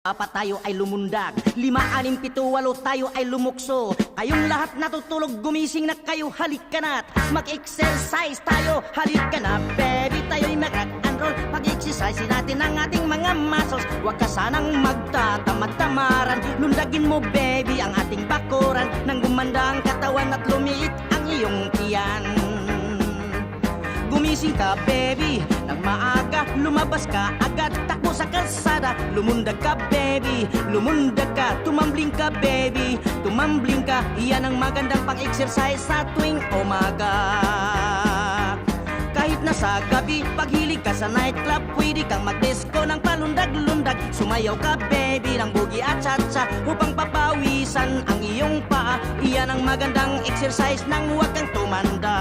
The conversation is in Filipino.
Apat tayo ay lumundag, 5, 6, 7, 8 tayo ay lumukso. Kayong lahat natutulog, gumising na kayo, halika na't mag-exercise tayo. Halika na baby, tayo'y mag-rock and roll. Mag-exercise natin ang ating mga muscles. Huwag ka sanang magtatamad-tamaran. Lundagin mo baby ang ating bakuran. Nang gumanda ang katawan at lumiit ang iyong tiyan. Gumising ka baby, nang maaga, lumabas ka agad, takbo sa kalsada. Lumundag ka baby, lumundag ka, tumambling ka baby, tumambling ka. Iyan ang magandang pang-exercise sa tuwing umaga. Kahit nasa gabi, paghilig ka sa nightclub, pwede kang mag-disco ng palundag-lundag. Sumayaw ka baby ng boogie at cha-cha upang papawisan ang iyong paa. Iyan ang magandang exercise nang huwag kang tumanda.